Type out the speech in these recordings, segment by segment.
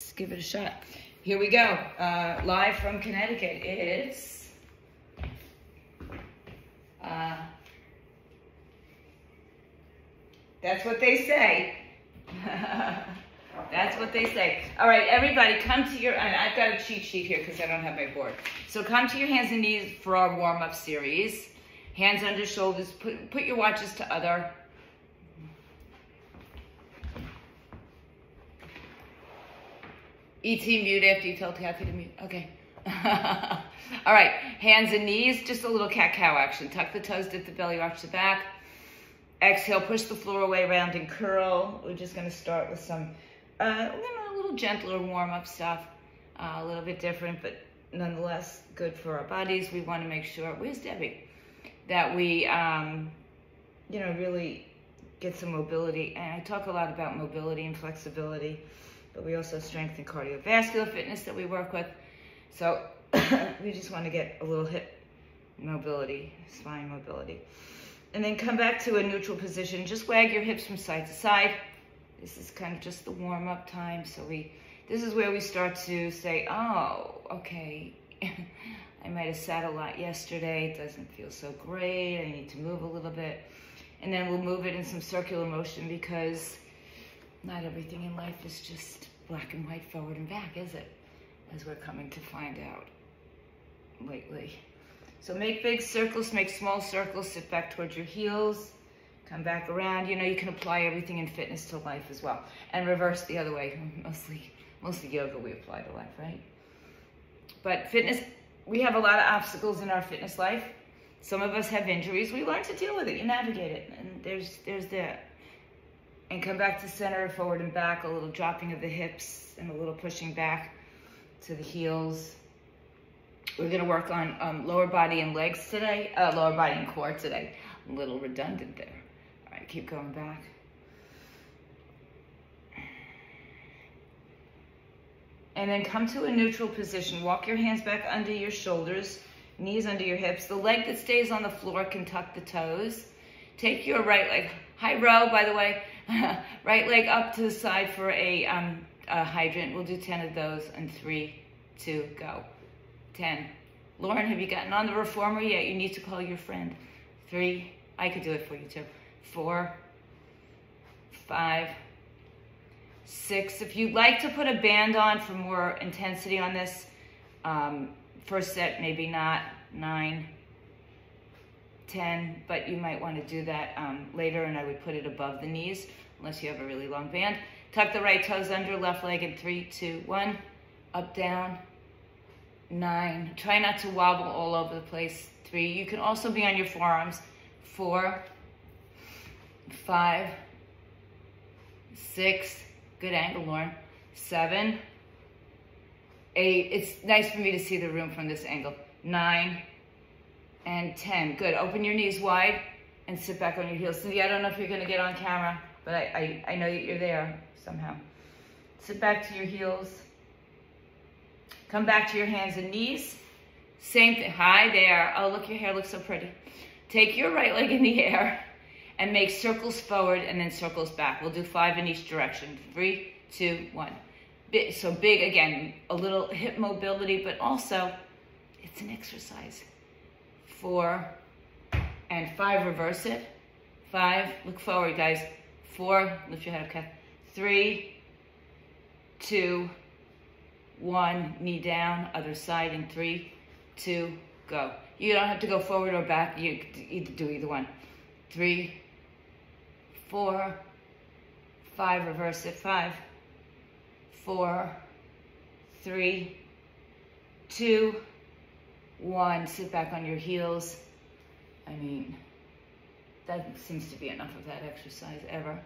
Let's give it a shot. Here we go. Live from Connecticut. It's that's what they say. That's what they say. All right, everybody, come to your, and I've got a cheat sheet here because I don't have my board. So come to your hands and knees for our warm-up series. Hands under shoulders. Put your watches to other. ET mute after you tell Kathy to mute. Okay. All right, hands and knees, just a little cat-cow action. Tuck the toes, dip the belly, arch the back. Exhale, push the floor away, round and curl. We're just gonna start with some, a little gentler warm-up stuff. A little bit different, but nonetheless good for our bodies. We wanna make sure, where's Debbie? That we, really get some mobility. And I talk a lot about mobility and flexibility, but we also strengthen cardiovascular fitness that we work with. So we just want to get a little hip mobility, spine mobility. And then come back to a neutral position. Just wag your hips from side to side. This is kind of just the warm-up time. So this is where we start to say, oh, okay, I might have sat a lot yesterday. It doesn't feel so great. I need to move a little bit. And then we'll move it in some circular motion because not everything in life is just black and white, forward and back, is it? As we're coming to find out lately. So make big circles, make small circles, sit back towards your heels, come back around. You can apply everything in fitness to life as well. And reverse the other way. Mostly yoga we apply to life, right? But fitness, we have a lot of obstacles in our fitness life. Some of us have injuries. We learn to deal with it. You navigate it. And there's that. And come back to center, forward and back, a little dropping of the hips and a little pushing back to the heels. We're gonna work on lower body and legs today, lower body and core today. A little redundant there. All right, keep going back. And then come to a neutral position. Walk your hands back under your shoulders, knees under your hips. The leg that stays on the floor can tuck the toes. Take your right leg, high row, by the way, right leg up to the side for a hydrant. We'll do 10 of those, and 3, 2, go. 10. Lauren, have you gotten on the reformer yet? You need to call your friend. 3, I could do it for you too. 4, 5, 6. If you'd like to put a band on for more intensity on this, first set, maybe not. 9, 10, but you might want to do that later, and I would put it above the knees, unless you have a really long band. Tuck the right toes under, left leg in 3, 2, 1. Up, down. 9. Try not to wobble all over the place. 3. You can also be on your forearms. 4, 5, 6. Good angle, Lauren. 7, 8. It's nice for me to see the room from this angle. 9, and 10. Good. Open your knees wide and sit back on your heels. Cindy, I don't know if you're going to get on camera, but I know that you're there somehow. Sit back to your heels. Come back to your hands and knees. Same thing. Hi there. Oh, look, your hair looks so pretty. Take your right leg in the air and make circles forward and then circles back. We'll do 5 in each direction. 3, 2, 1. So big, again, a little hip mobility, but also it's an exercise. 4 and 5, reverse it. 5, look forward, guys. 4, lift your head up, Kath. 3, 2, 1, knee down, other side in 3, 2, go. You don't have to go forward or back. You do either one. 3, 4, 5, reverse it. 5, 4, 3, 2, 1, sit back on your heels. I mean, that seems to be enough of that exercise ever.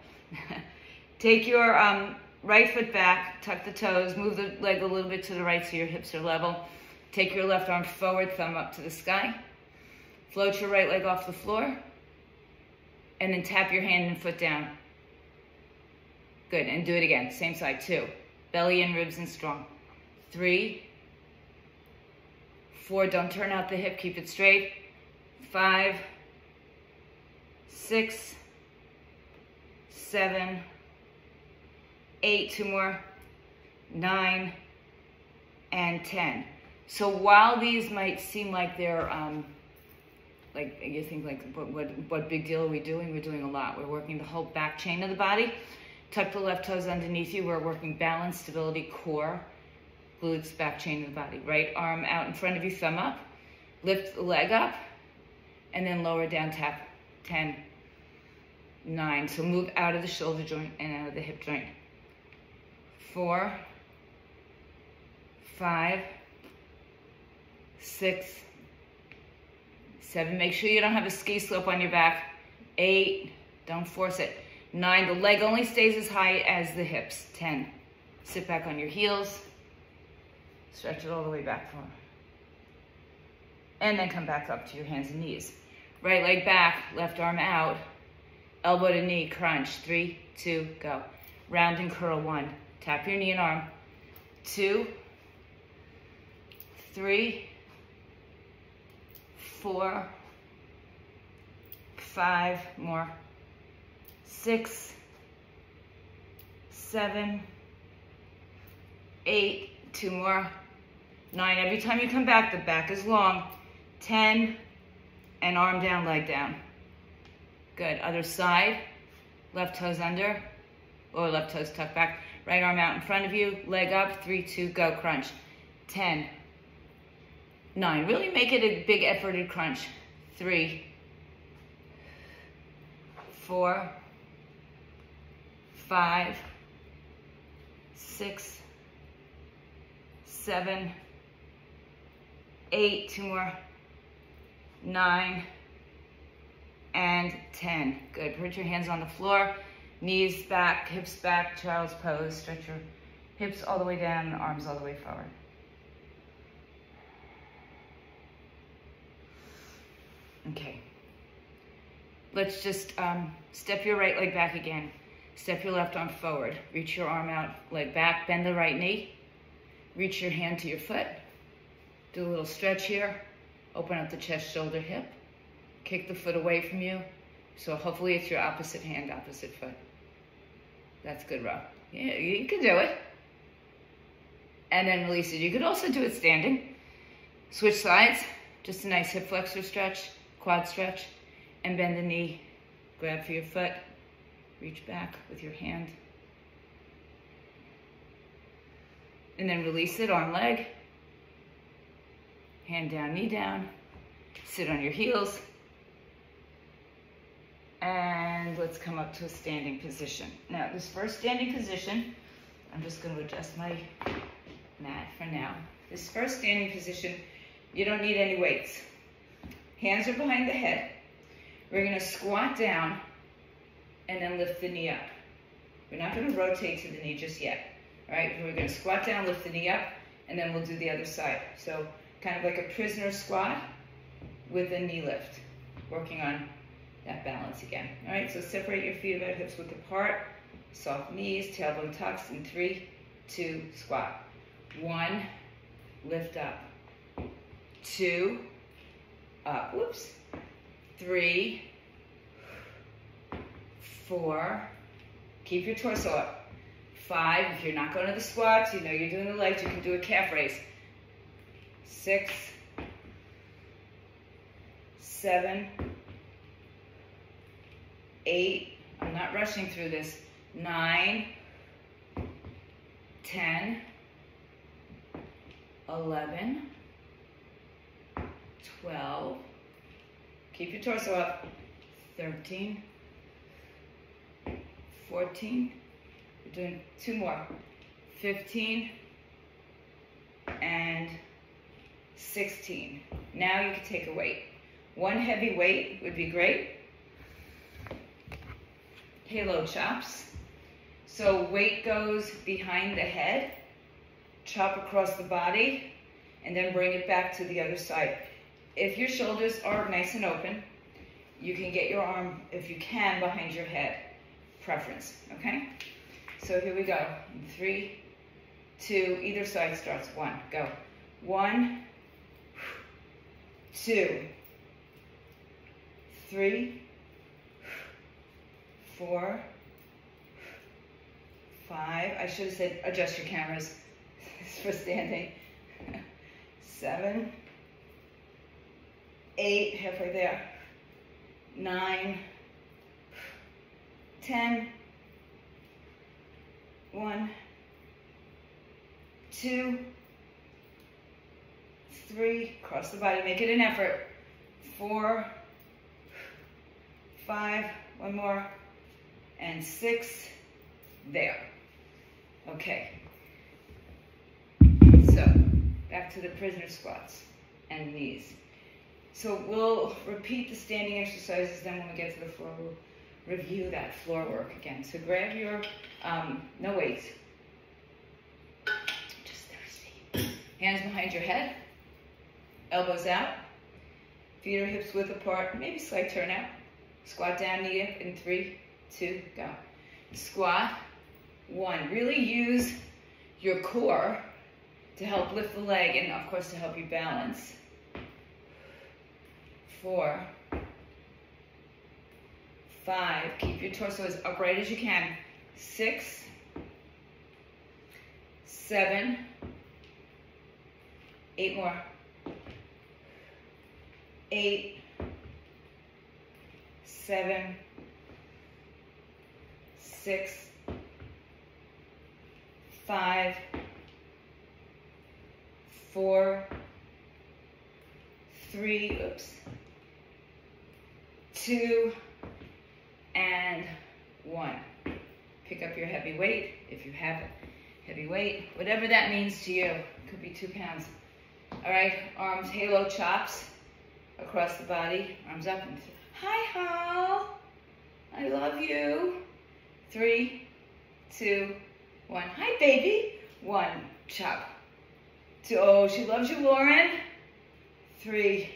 Take your right foot back, tuck the toes, move the leg a little bit to the right so your hips are level. Take your left arm forward, thumb up to the sky. Float your right leg off the floor. And then tap your hand and foot down. Good, and do it again, same side. 2, belly and ribs and strong. 3, 4, don't turn out the hip, keep it straight. 5, 6, 7, 8, 2 more. 9, and 10. So while these might seem like they're, like you think like, what big deal are we doing? We're doing a lot. We're working the whole back chain of the body. Tuck the left toes underneath you. We're working balance, stability, core, glutes, back chain of the body. Right arm out in front of you, thumb up. Lift the leg up, and then lower down, tap. 10, 9. So move out of the shoulder joint and out of the hip joint. 4, 5, 6, 7. Make sure you don't have a ski slope on your back. 8, don't force it. 9, the leg only stays as high as the hips. 10, sit back on your heels. Stretch it all the way back forward. And then come back up to your hands and knees. Right leg back, left arm out. Elbow to knee, crunch. 3, 2, go. Round and curl. 1, tap your knee and arm. 2, 3, 4, 5, more. 6, 7, 8, 2 more. 9, every time you come back, the back is long. 10, and arm down, leg down. Good, other side. Left toes under, or left toes tucked back. Right arm out in front of you, leg up. 3, 2, go, crunch. 10, 9, really make it a big efforted crunch. 3, 4, 5, 6, 7, 8, 2 more. 9, and 10. Good. Put your hands on the floor, knees back, hips back, child's pose. Stretch your hips all the way down, arms all the way forward. Okay. Let's just step your right leg back again. Step your left arm forward. Reach your arm out, leg back, bend the right knee. Reach your hand to your foot. Do a little stretch here. Open up the chest, shoulder, hip. Kick the foot away from you. So hopefully it's your opposite hand, opposite foot. That's good, Rob. Yeah, you can do it. And then release it. You could also do it standing. Switch sides. Just a nice hip flexor stretch, quad stretch. And bend the knee. Grab for your foot. Reach back with your hand. And then release it, arm, leg. Hand down, knee down. Sit on your heels. And let's come up to a standing position. Now, this first standing position, I'm just going to adjust my mat for now. This first standing position, you don't need any weights. Hands are behind the head. We're going to squat down and then lift the knee up. We're not going to rotate to the knee just yet. All right, we're going to squat down, lift the knee up, and then we'll do the other side. So kind of like a prisoner squat with a knee lift, working on that balance again. All right, so separate your feet about hips width apart, soft knees, tailbone tucks, in 3, 2, squat. 1, lift up. 2, up, whoops. 3, 4, keep your torso up. 5, if you're not going to the squats, you know you're doing the legs, you can do a calf raise. 6, 7, 8, I'm not rushing through this. 9, 10, 11, 12, keep your torso up. 13, 14, we're doing 2 more. 15, and 16. Now you can take a weight. 1 heavy weight would be great. Halo chops. So weight goes behind the head, chop across the body, and then bring it back to the other side. If your shoulders are nice and open, you can get your arm, if you can, behind your head. Preference, okay? So here we go. 3, 2, either side starts. 1, go. 1, 2, 3, 4, 5. I should have said adjust your cameras. for standing. 7, 8, halfway there. 9, 10, 1, 2, 3, cross the body, make it an effort. 4, 5, one more, and 6, there. Okay. So, back to the prisoner squats and knees. So we'll repeat the standing exercises, then when we get to the floor, we'll review that floor work again. So grab your, no weights. Just thirsty. Hands behind your head, elbows out, feet or hips width apart, maybe slight turn out. Squat down, knee up in 3, 2, go. Squat, 1. Really use your core to help lift the leg and of course to help you balance. 4, 5, keep your torso as upright as you can. 6, 7, 8 more. 8, 7, 6, 5, 4, 3, oops, 2, and 1. Pick up your heavy weight, if you have heavy weight, whatever that means to you. Could be 2 pounds. All right, arms, halo chops across the body, arms up and through. Hi, Hal. I love you. 3, 2, 1. Hi, baby. 1, chop. 2, oh, she loves you, Lauren. 3,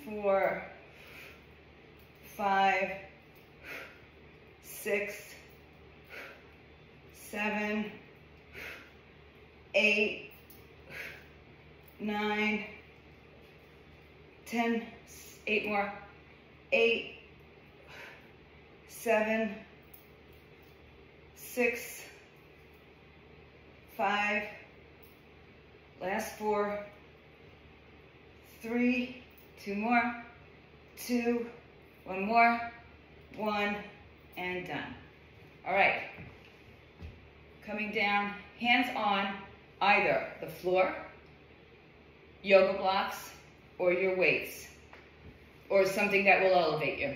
4, 5, 6, 7, 8, 9, 10, 8 more. 8, 7, 6, 5, last 4, 3, 2 more, 2, 1 more, 1, and done. All right, coming down, hands on either the floor, yoga blocks, or your weights, or something that will elevate you.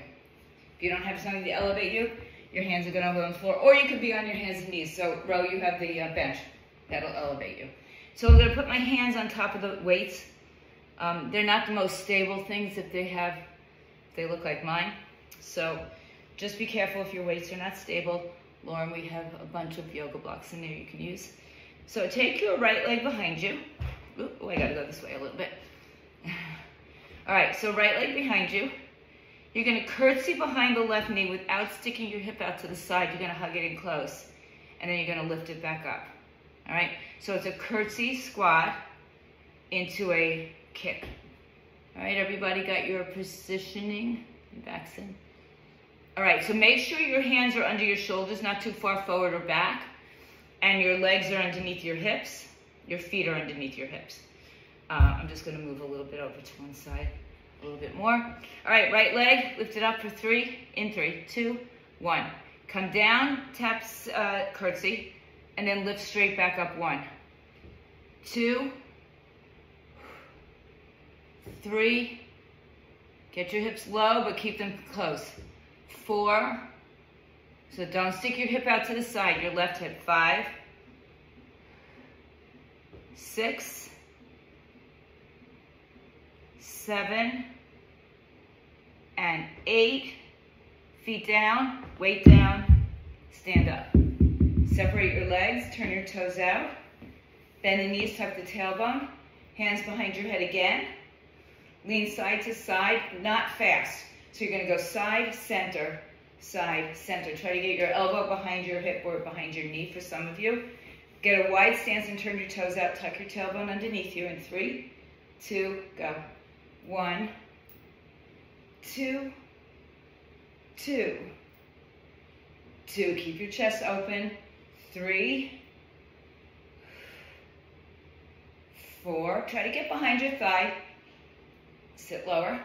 If you don't have something to elevate you, your hands are gonna go on the floor, or you could be on your hands and knees. So, Ro, you have the bench. That'll elevate you. So I'm gonna put my hands on top of the weights. They're not the most stable things if they look like mine. So just be careful if your weights are not stable. Lauren, we have a bunch of yoga blocks in there you can use. So take your right leg behind you. Oh, I gotta go this way a little bit. All right, so right leg behind you. You're gonna curtsy behind the left knee without sticking your hip out to the side. You're gonna hug it in close. And then you're gonna lift it back up. All right, so it's a curtsy squat into a kick. All right, everybody got your positioning? Backs in. All right, so make sure your hands are under your shoulders, not too far forward or back, and your legs are underneath your hips. Your feet are underneath your hips. I'm just gonna move a little bit over to one side, a little bit more. All right, right leg, lift it up for 3, in 3, 2, 1. Come down, tap curtsy, and then lift straight back up. 1, 2, 3, get your hips low, but keep them close. 4, so don't stick your hip out to the side, your left hip. 5, 6, 7, and 8. Feet down, weight down, stand up. Separate your legs, turn your toes out. Bend the knees, tuck the tailbone. Hands behind your head again. Lean side to side, not fast. So you're gonna go side, center, side, center. Try to get your elbow behind your hip or behind your knee for some of you. Get a wide stance and turn your toes out. Tuck your tailbone underneath you in 3, 2, go. 1, 2, 2, 2. Keep your chest open. 3, 4, try to get behind your thigh. Sit lower.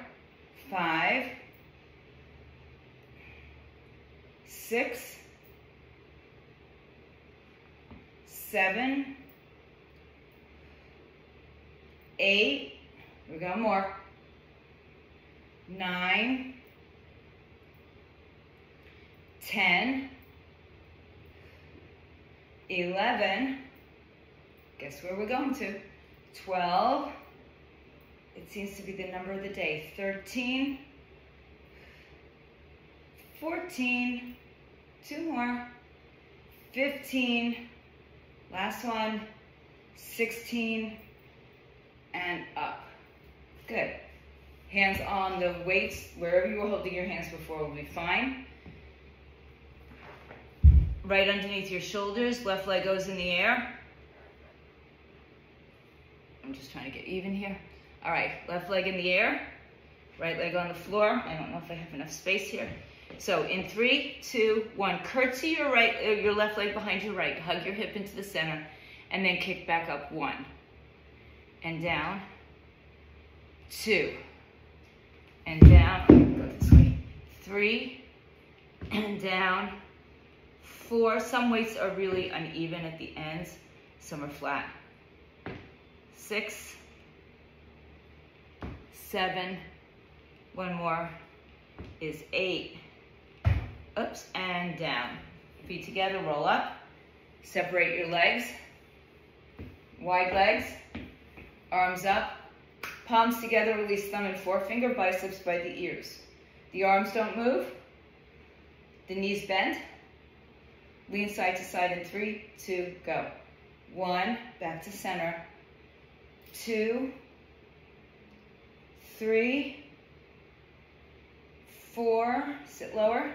5, 6, 7, 8, we got more. 9, 10, 11, guess where we're going to? 12, it seems to be the number of the day. 13, 14, 2 more, 15, last one, 16, and up. Good. Hands on the weights, wherever you were holding your hands before will be fine. Right underneath your shoulders, left leg goes in the air. I'm just trying to get even here. All right, left leg in the air, right leg on the floor. I don't know if I have enough space here. So in 3, 2, 1, curtsy your left leg behind your right, hug your hip into the center, and then kick back up. 1, and down, 2, and down, go this way, 3, and down, 4, some weights are really uneven at the ends, some are flat, 6, 7, one more is 8, oops, and down. Feet together, roll up, separate your legs, wide legs, arms up, palms together, release thumb and forefinger, biceps by the ears. The arms don't move, the knees bend, lean side to side in 3, 2, go. 1, back to center, 2, 3, 4, sit lower,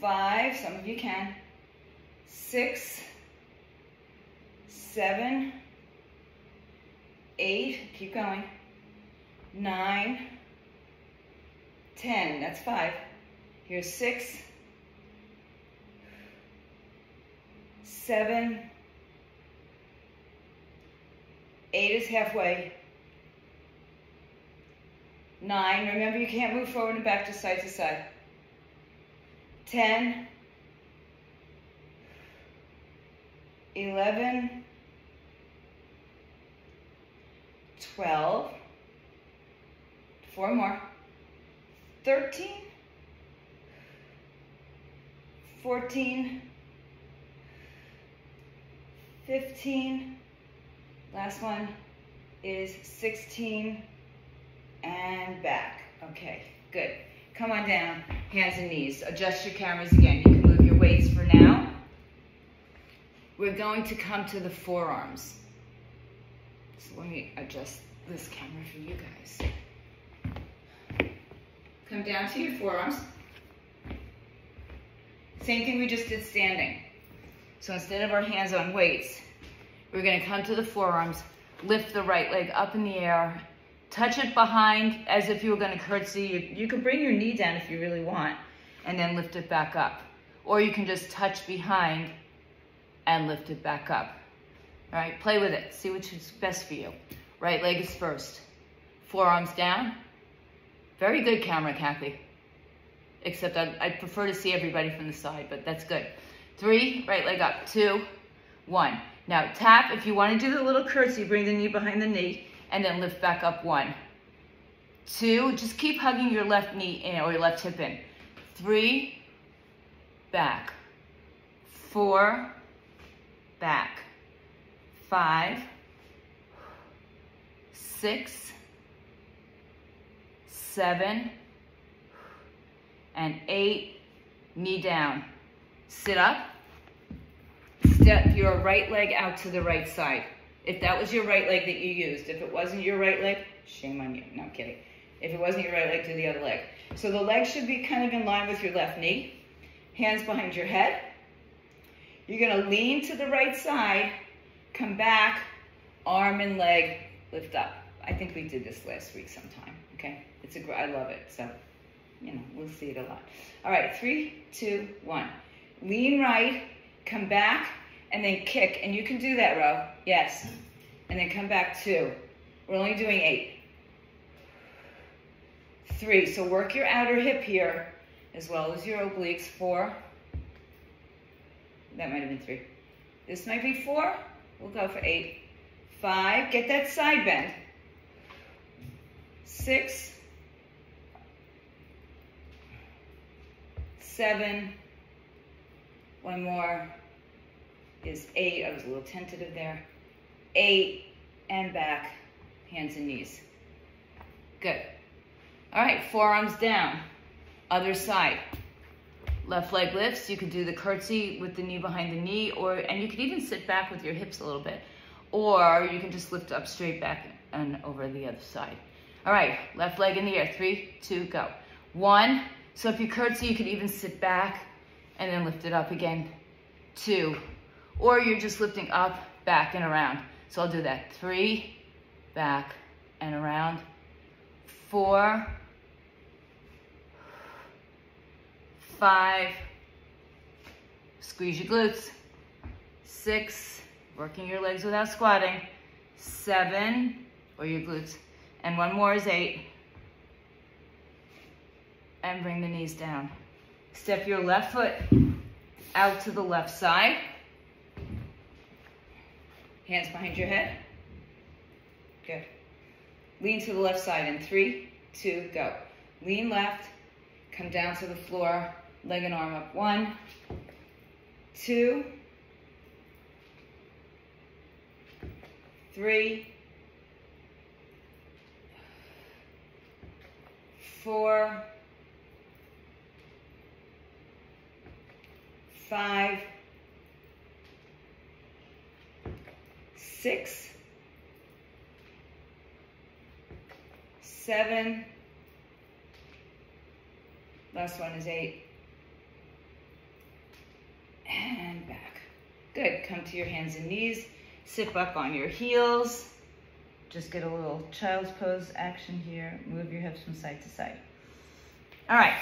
5, some of you can, 6, 7, 8, keep going, 9, 10, that's 5, here's 6, 7, 8 is halfway, 9, remember you can't move forward and back to side, 10, 11, 12, 4 more, 13, 14, 15, last one is 16, and back. Okay, good. Come on down, hands and knees. Adjust your cameras again. You can move your weights for now. We're going to come to the forearms. So let me adjust this camera for you guys. Come down to your forearms. Same thing we just did standing. So instead of our hands on weights, we're going to come to the forearms, lift the right leg up in the air, touch it behind as if you were going to curtsy. You can bring your knee down if you really want, and then lift it back up. Or you can just touch behind and lift it back up. All right, play with it. See which is best for you. Right leg is first. Forearms down. Very good camera, Kathy. Except I'd prefer to see everybody from the side, but that's good. 3, right leg up. 2, 1. Now tap, if you want to do the little curtsy, bring the knee behind the knee, and then lift back up. 1, 2, just keep hugging your left knee in or your left hip in. 3, back. 4, back. 5, 6, 7, and 8, knee down. Sit up, step your right leg out to the right side. If that was your right leg that you used, if it wasn't your right leg, shame on you, no I'm kidding. If it wasn't your right leg, do the other leg. So the leg should be kind of in line with your left knee, hands behind your head. You're gonna lean to the right side, come back, arm and leg, lift up. I think we did this last week sometime, okay? I love it, so, you know, we'll see it a lot. All right, 3, 2, 1. Lean right, come back, and then kick. And you can do that, Ro. Yes. and then come back 2. We're only doing 8. 3, so work your outer hip here, as well as your obliques. 4, that might have been 3. This might be 4, we'll go for 8. 5, get that side bend. 6, 7, one more is 8. I was a little tentative there. 8, and back, hands and knees. Good. All right, forearms down, other side. Left leg lifts. You could do the curtsy with the knee behind the knee, and you could even sit back with your hips a little bit, or you can just lift up straight back and over the other side. All right, left leg in the air. 3, 2, go. 1. So if you curtsy, you could even sit back and then lift it up again. 2, or you're just lifting up, back, and around. So I'll do that. 3, back and around. 4, 5, squeeze your glutes. 6, working your legs without squatting. 7, or your glutes. And one more is 8. And bring the knees down. Step your left foot out to the left side. Hands behind your head. Good. Lean to the left side in 3, 2, go. Lean left, come down to the floor, leg and arm up. 1, 2, 3, 4, 5, 6, 7, last one is 8, and back. Good, come to your hands and knees, sit back on your heels, just get a little child's pose action here, move your hips from side to side. All right,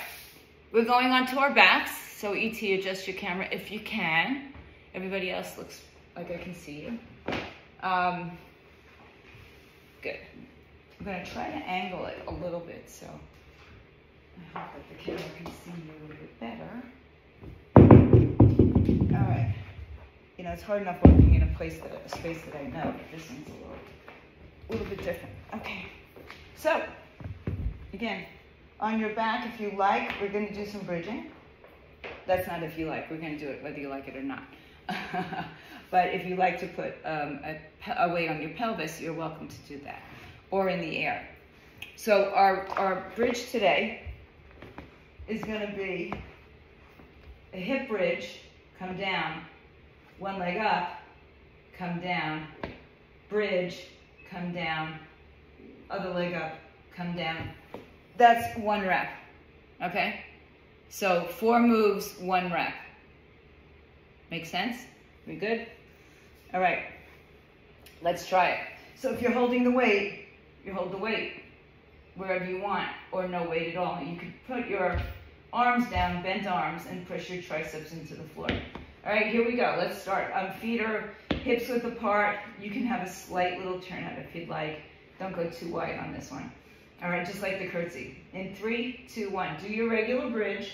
we're going on to our backs, so ET, adjust your camera if you can. Everybody else looks like I can see you. Good. I'm going to try to angle it a little bit, so I hope that the camera can see you a little bit better. All right. You know, it's hard enough working in a space that I know, but this one's a little bit different. Okay. So, again, on your back, if you like, we're going to do some bridging. That's not if you like. We're going to do it whether you like it or not. But if you like to put a weight on your pelvis, you're welcome to do that, or in the air. So our bridge today is going to be a hip bridge, come down, one leg up, come down, bridge, come down, other leg up, come down. That's 1 rep, okay? So 4 moves, 1 rep. Make sense? We good? All right, let's try it. So if you're holding the weight, you hold the weight wherever you want, or no weight at all. You can put your arms down, bent arms, and push your triceps into the floor. All right, here we go. Let's start. Feet are hips width apart. You can have a slight little turn out if you'd like. Don't go too wide on this one. All right, just like the curtsy. In 3, 2, 1. Do your regular bridge.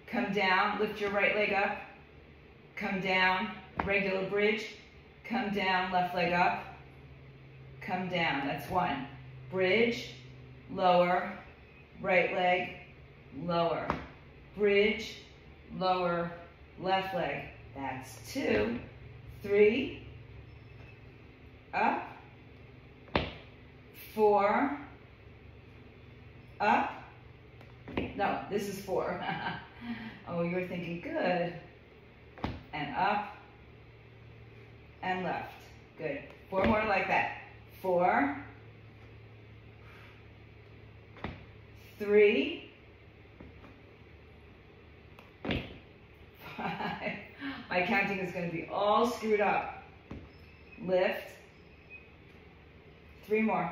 Come down, lift your right leg up. Come down, regular bridge. Come down, left leg up. Come down, that's 1. Bridge, lower, right leg, lower. Bridge, lower, left leg. That's 2. 3, up. 4, up. No, this is 4. Oh, you're thinking good. And up and left. Good. 4 more like that. 4, 3, 5. My counting is going to be all screwed up. Lift. 3 more.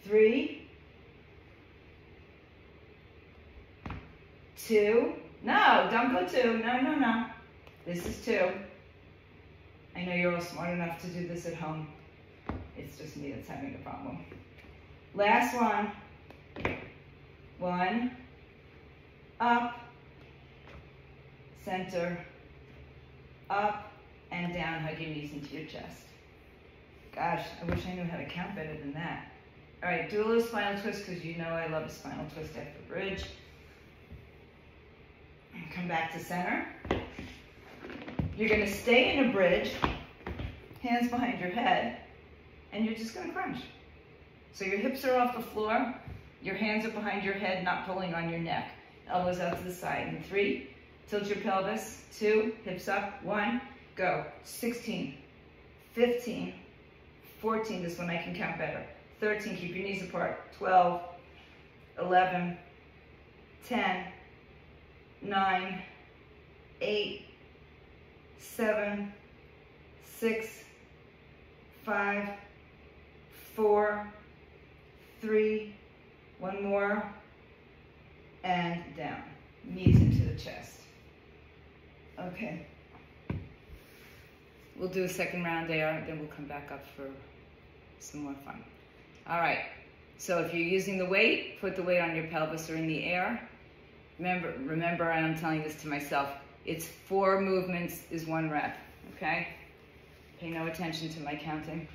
3, 2. No, don't go 2. No, no, no. This is 2. I know you're all smart enough to do this at home. It's just me that's having the problem. Last one. 1, up, center, up, and down. Hug your knees into your chest. Gosh, I wish I knew how to count better than that. All right, do a little spinal twist because you know I love a spinal twist after bridge. Come back to center. You're going to stay in a bridge, hands behind your head, and you're just going to crunch. So your hips are off the floor, your hands are behind your head, not pulling on your neck. Elbows out to the side. In 3, tilt your pelvis. 2, hips up. 1, go. 16, 15, 14, this one I can count better. 13, keep your knees apart. 12, 11, 10, 9, 8, 7, 6, 5, 4, 3, one more, and down. Knees into the chest. Okay. We'll do a second round there, then we'll come back up for some more fun. All right, so if you're using the weight, put the weight on your pelvis or in the air. Remember, and I'm telling this to myself, it's 4 movements is 1 rep, okay? Pay no attention to my counting.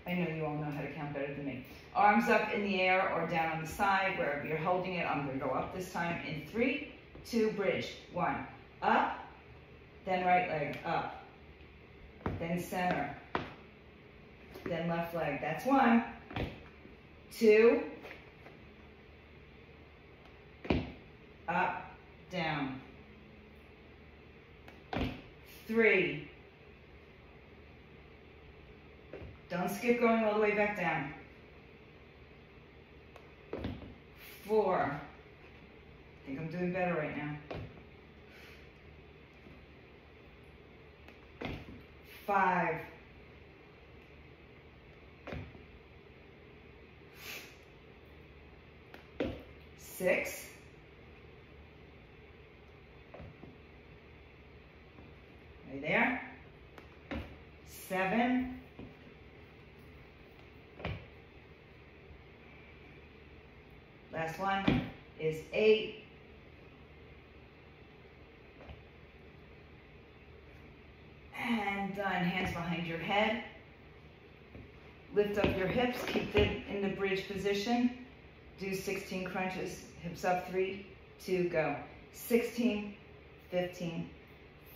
I know you all know how to count better than me. Arms up in the air or down on the side, wherever you're holding it. I'm gonna go up this time in 3, 2, bridge. 1, up, then right leg, up, then center, then left leg. That's 1, 2, up, down, 3, don't skip going all the way back down, 4, I think I'm doing better right now, 5, 6, 7, last one is 8, and done. Hands behind your head. Lift up your hips, keep them in the bridge position. Do 16 crunches, hips up, 3, 2, go. 16, 15,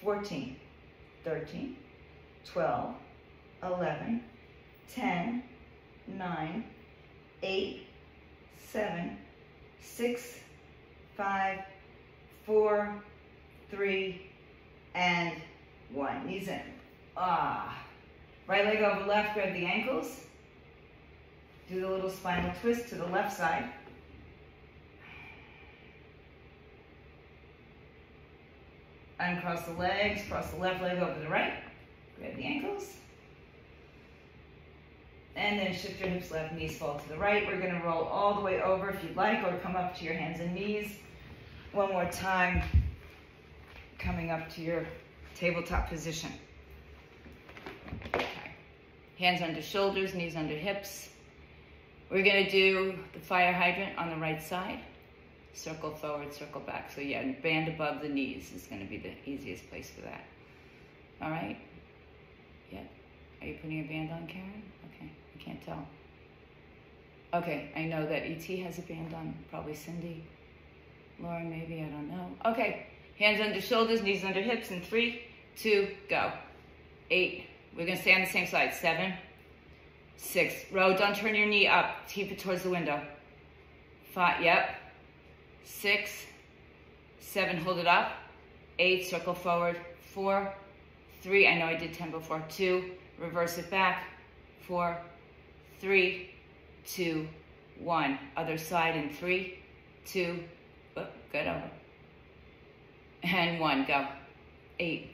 14, 13, 12, 11, 10, 9, 8, 7, 6, 5, 4, 3, and 1. Knees in. Right leg over left, grab the ankles. Do the little spinal twist to the left side. Uncross the legs, cross the left leg over the right. Grab the ankles. And then shift your hips left, knees fall to the right. We're going to roll all the way over if you'd like, or come up to your hands and knees. One more time, coming up to your tabletop position. Okay. Hands under shoulders, knees under hips. We're going to do the fire hydrant on the right side. Circle forward, circle back. So yeah, band above the knees is going to be the easiest place for that. All right? Yeah. Are you putting a band on, Karen? Okay, I can't tell. Okay, I know that ET has a band on. Probably Cindy. Lauren, maybe, I don't know. Okay, hands under shoulders, knees under hips, in 3, 2, go. 8, we're going to stay on the same side. 7, 6, row, don't turn your knee up. Keep it towards the window. 5, yep. 6, 7, hold it up. 8, circle forward. 4, 3, I know I did 10 before. 2, reverse it back. 4, 3, 2, 1. Other side in 3, 2, good, over. And 1, go. 8,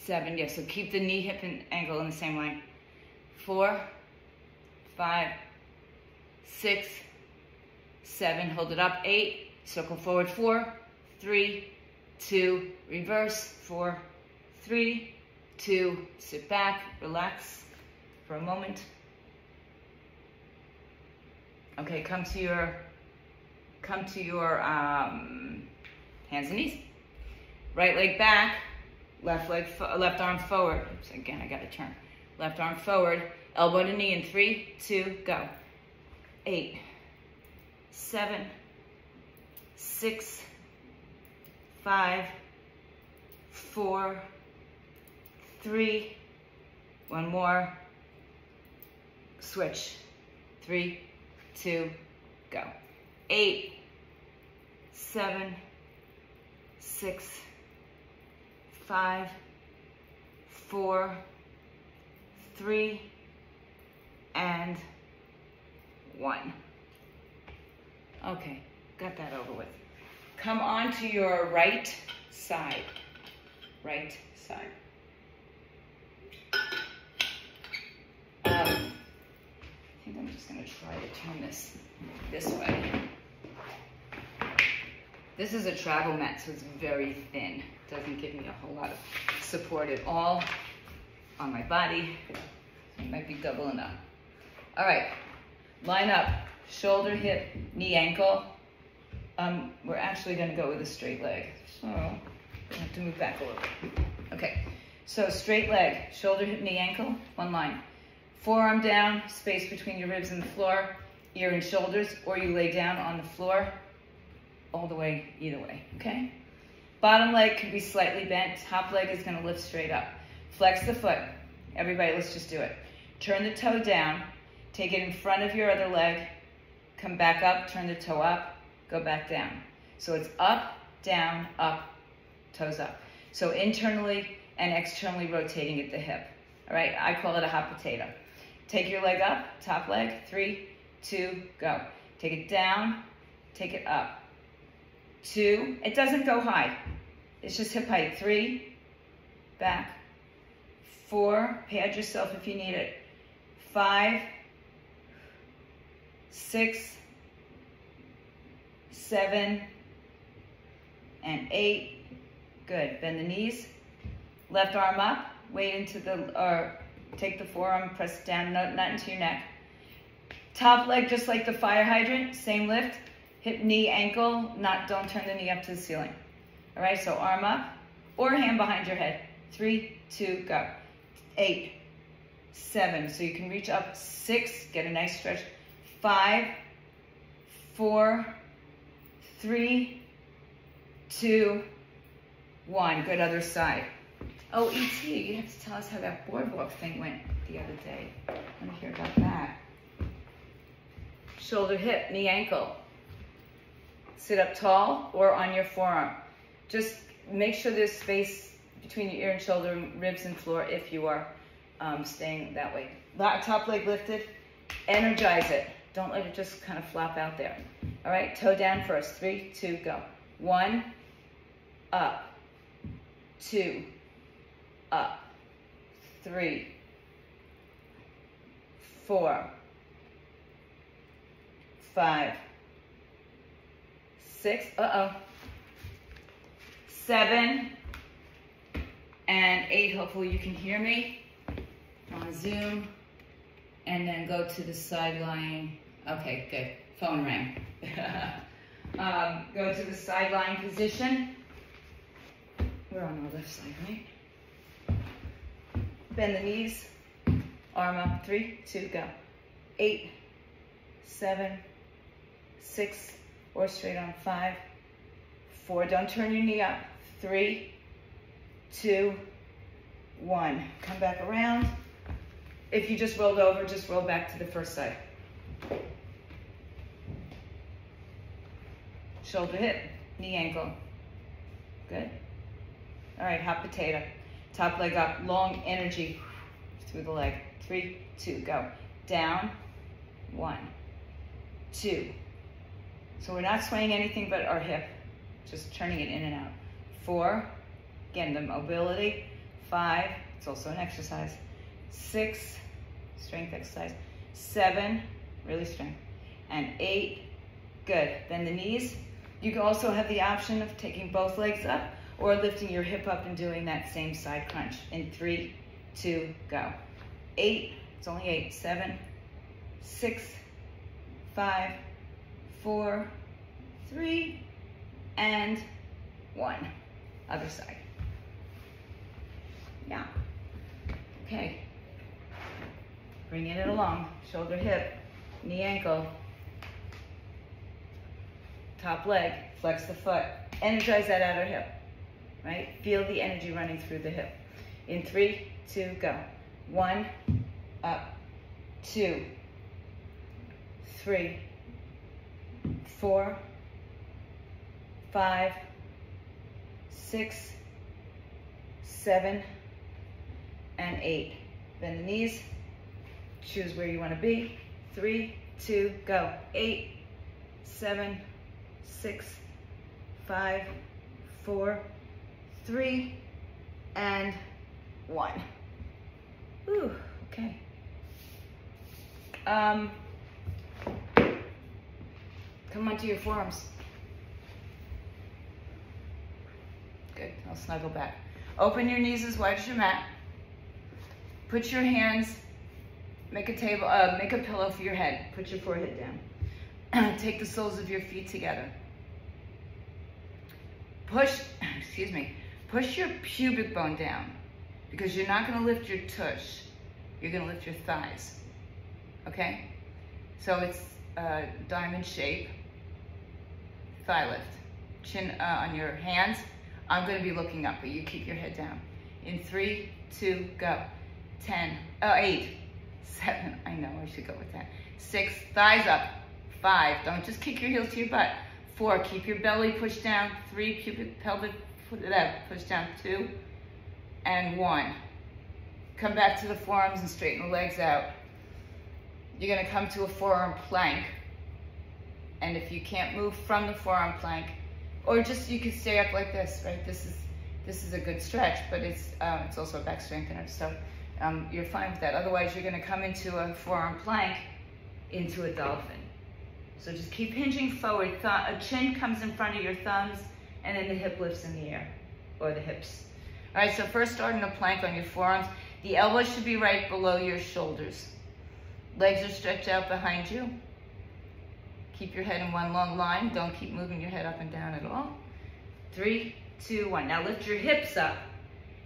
7, yeah, so keep the knee, hip, and ankle in the same line. 4, 5, 6, 7, hold it up. 8, circle forward. 4, 3, 2, reverse. 4, 3, 2, sit back, relax for a moment. Okay, come to your hands and knees. Right leg back, left arm forward. Oops, again, I gotta turn. Left arm forward, elbow to knee in 3, 2, go. 8, 7, 6, 5, 4, 3, one more. Switch. 3, 2, go. 8, 7, 6, 5, 4, 3, and 1. Okay, got that over with. Come on to your right side. Right side. I think I'm just going to try to turn this way. This is a travel mat, so it's very thin. Doesn't give me a whole lot of support at all on my body. So it might be doubling up. All right, line up, shoulder, hip, knee, ankle. We're actually going to go with a straight leg, so I have to move back a little bit. Okay, so straight leg, shoulder, hip, knee, ankle, one line. Forearm down, space between your ribs and the floor, ear and shoulders, or you lay down on the floor, all the way, either way, okay? Bottom leg can be slightly bent, top leg is gonna lift straight up. Flex the foot. Everybody, let's just do it. Turn the toe down, take it in front of your other leg, come back up, turn the toe up, go back down. So it's up, toes up. So internally and externally rotating at the hip. All right, I call it a hot potato. Take your leg up, top leg, 3, 2, go. Take it down, take it up. 2, it doesn't go high. It's just hip height. 3, back. 4, pad yourself if you need it. 5, 6, 7, and 8. Good. Bend the knees. Left arm up. Weight into take the forearm, press it down, not into your neck. Top leg, just like the fire hydrant, same lift. Hip, knee, ankle, don't turn the knee up to the ceiling. All right, so arm up or hand behind your head. 3, 2, go. 8, 7, so you can reach up. 6, get a nice stretch. 5, 4, 3, 2, 1. Good, other side. Oh, E.T., you have to tell us how that boardwalk thing went the other day. I want to hear about that. Shoulder, hip, knee, ankle. Sit up tall or on your forearm. Just make sure there's space between your ear and shoulder, ribs and floor if you are staying that way. Top leg lifted. Energize it. Don't let it just kind of flop out there. All right, toe down first. 3, 2, go. 1, up. 2, up. 3, 4, 5, 6, 7, and 8. Hopefully you can hear me on Zoom. And then go to the side lying. Okay, good. Phone rang. Go to the side lying position. We're on our left side, right? Bend the knees. Arm up. 3, 2, go. 8, 7, 6, or straight on. 5, 4. Don't turn your knee up. 3, 2, 1. Come back around. If you just rolled over, just roll back to the first side. Shoulder, hip, knee, ankle. Good. All right, hot potato. Top leg up, long energy through the leg. 3, 2, go. Down, 1, 2. So we're not swaying anything but our hip, just turning it in and out. 4, again, the mobility. 5, it's also an exercise. 6, strength exercise. 7, really strength. And 8, good. Bend the knees. You can also have the option of taking both legs up or lifting your hip up and doing that same side crunch. In 3, 2, go. 8, it's only 8. 7, 6, 5, 4, 3, and 1. Other side. Yeah. Okay. Bringing it along. Shoulder, hip, knee, ankle. Top leg, flex the foot. Energize that outer hip, right? Feel the energy running through the hip. In 3, 2, go. 1, up, 2, 3, 4, 5, 6, 7, and 8. Bend the knees. Choose where you want to be. 3, 2, go. 8, 7, 6, 5, 4, 3, and 1. Ooh, okay. Come onto your forearms. Good, I'll snuggle back. Open your knees as wide as your mat. Put your hands, make a pillow for your head. Put your forehead down. Take the soles of your feet together. Push your pubic bone down, because you're not gonna lift your tush, you're gonna lift your thighs, okay? So it's a diamond shape, thigh lift. Chin on your hands. I'm gonna be looking up, but you keep your head down. In 3, 2, go. 8, 7, I know I should go with that. 6, thighs up. 5, don't just kick your heels to your butt. 4, keep your belly pushed down. 3, pubic pelvic push down. 2, and 1. Come back to the forearms and straighten the legs out. You're gonna come to a forearm plank. And if you can't move from the forearm plank, or just you can stay up like this, right? This is a good stretch, but it's also a back strengthener, so you're fine with that. Otherwise, you're gonna come into a forearm plank, into a dolphin. So just keep hinging forward. A chin comes in front of your thumbs, and then the hip lifts in the air, or the hips. All right, so first start in a plank on your forearms. The elbows should be right below your shoulders. Legs are stretched out behind you. Keep your head in one long line. Don't keep moving your head up and down at all. 3, 2, 1. Now lift your hips up.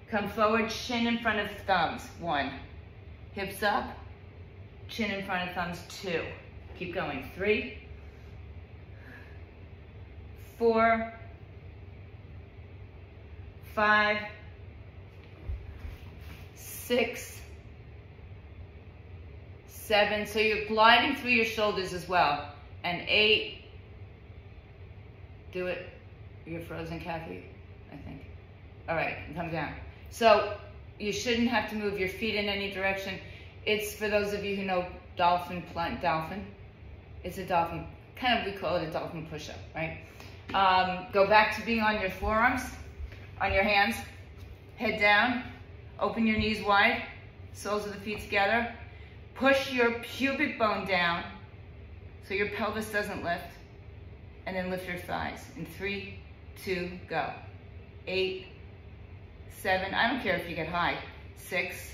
Come forward, chin in front of thumbs. 1. Hips up, chin in front of thumbs. 2. Keep going. 3, 4, 5, 6, 7. So you're gliding through your shoulders as well. And 8. Do it. You're frozen, Kathy, I think. All right, and come down. So you shouldn't have to move your feet in any direction. It's for those of you who know dolphin. It's a dolphin. Kind of, we call it a dolphin push-up, right? Go back to being on your forearms, on your hands. Head down. Open your knees wide. Soles of the feet together. Push your pubic bone down so your pelvis doesn't lift. And then lift your thighs. In 3, 2, go. 8, 7, I don't care if you get high. 6,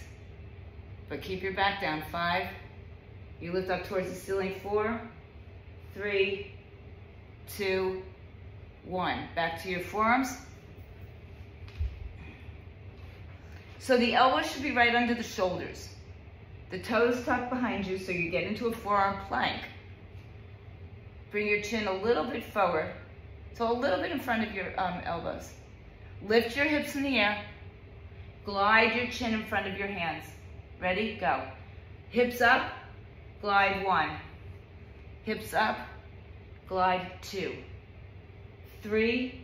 but keep your back down. 5, you lift up towards the ceiling. 4, 3, 2, 1. Back to your forearms. So the elbows should be right under the shoulders. The toes tucked behind you so you get into a forearm plank. Bring your chin a little bit forward, so a little bit in front of your elbows. Lift your hips in the air. Glide your chin in front of your hands. Ready? Go. Hips up, glide 1. Hips up, glide 2. 3,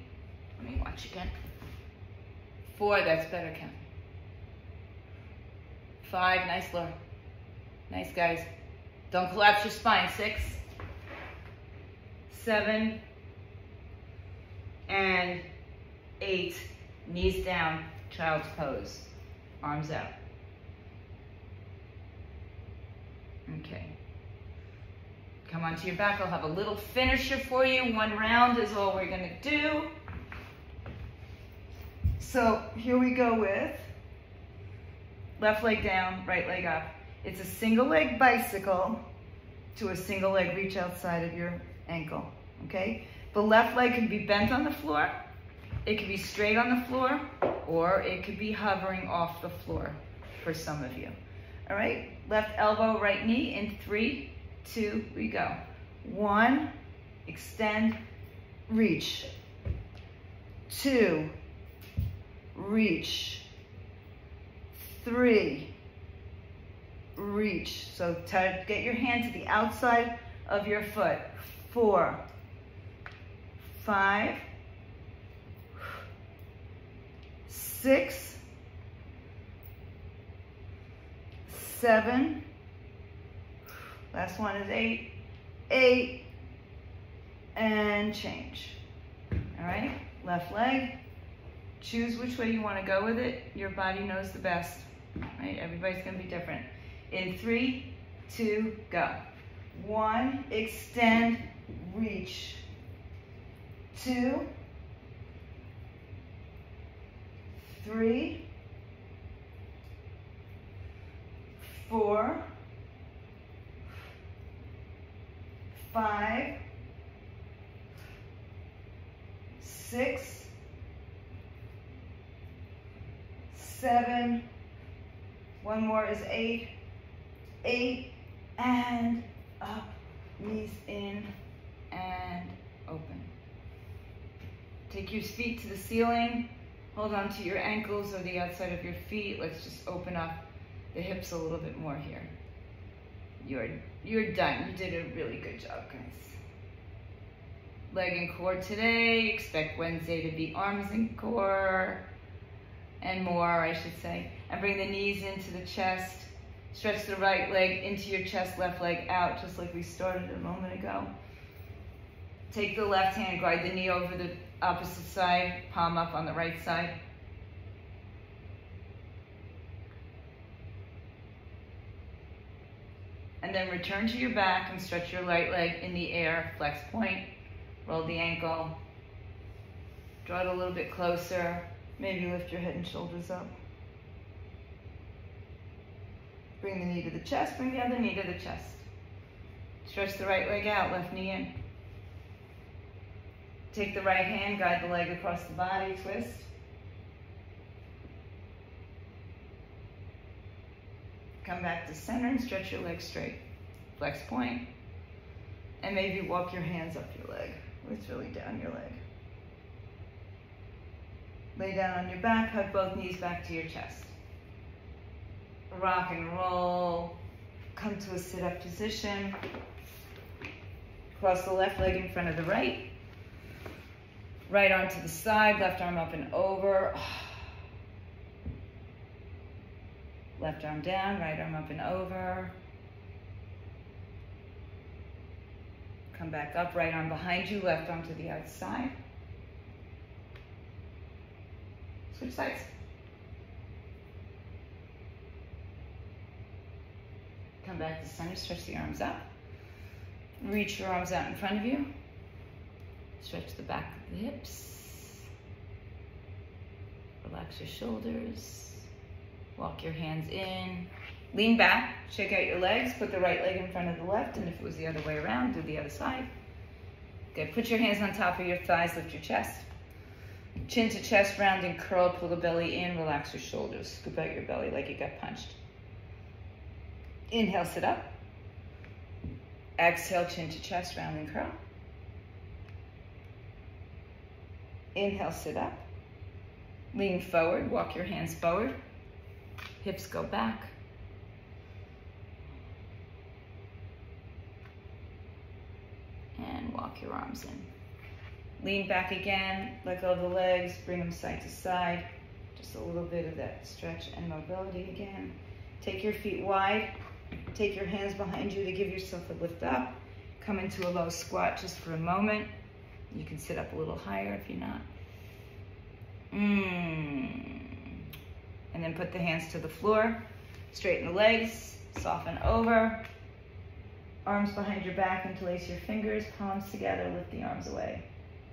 let me watch again. 4, that's better, Ken. 5, nice lower. Nice, guys. Don't collapse your spine. 6, 7, and 8. Knees down, child's pose. Arms out. Okay. Come onto your back. I'll have a little finisher for you. 1 round is all we're gonna do. So here we go with left leg down, right leg up. It's a single leg bicycle to a single leg reach outside of your ankle, okay? The left leg can be bent on the floor, it could be straight on the floor, or it could be hovering off the floor for some of you. All right, left elbow, right knee in 3, 2, we go. 1, extend, reach. 2, reach. 3, reach. So get your hand to the outside of your foot. 4, 5, 6, 7, last one is 8, 8, and change. All right, left leg. Choose which way you want to go with it. Your body knows the best, right? Everybody's going to be different. In 3, 2, go. 1, extend, reach. 2, 3, 4, 5, 6, 7, one more is 8, 8, and up, knees in and open. Take your feet to the ceiling, hold on to your ankles or the outside of your feet. Let's just open up the hips a little bit more here. You're done. You did a really good job, guys. Leg and core today. Expect Wednesday to be arms and core and more, I should say. And bring the knees into the chest. Stretch the right leg into your chest, left leg out, just like we started a moment ago. Take the left hand, glide the knee over the opposite side, palm up on the right side. And then return to your back and stretch your right leg in the air, flex point, roll the ankle, draw it a little bit closer, maybe lift your head and shoulders up. Bring the knee to the chest, bring the other knee to the chest. Stretch the right leg out, left knee in. Take the right hand, guide the leg across the body, twist. Come back to center and stretch your leg straight. Flex point. And maybe walk your hands up your leg. It's really down your leg. Lay down on your back, hug both knees back to your chest. Rock and roll. Come to a sit-up position. Cross the left leg in front of the right. Right arm to the side, left arm up and over. Left arm down, right arm up and over. Come back up, right arm behind you, left arm to the outside. Switch sides. Come back to center, stretch the arms up. Reach your arms out in front of you. Stretch the back of the hips. Relax your shoulders. Walk your hands in. Lean back, shake out your legs, put the right leg in front of the left, and if it was the other way around, do the other side. Good, put your hands on top of your thighs, lift your chest. Chin to chest, round and curl, pull the belly in, relax your shoulders. Scoop out your belly like you got punched. Inhale, sit up. Exhale, chin to chest, round and curl. Inhale, sit up. Lean forward, walk your hands forward. Hips go back. And walk your arms in. Lean back again, let go of the legs, bring them side to side. Just a little bit of that stretch and mobility again. Take your feet wide. Take your hands behind you to give yourself a lift up. Come into a low squat just for a moment. You can sit up a little higher if you're not. And then put the hands to the floor. Straighten the legs, soften over. Arms behind your back, interlace your fingers, palms together, lift the arms away.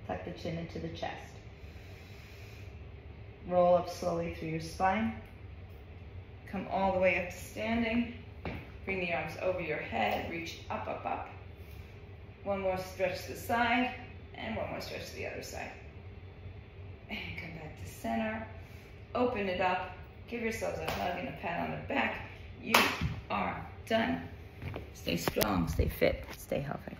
Tuck the chin into the chest. Roll up slowly through your spine. Come all the way up to standing. Bring the arms over your head, reach up, up, up. One more stretch to the side, and one more stretch to the other side. And come back to center. Open it up. Give yourselves a hug and a pat on the back. You are done. Stay strong, stay fit, stay healthy.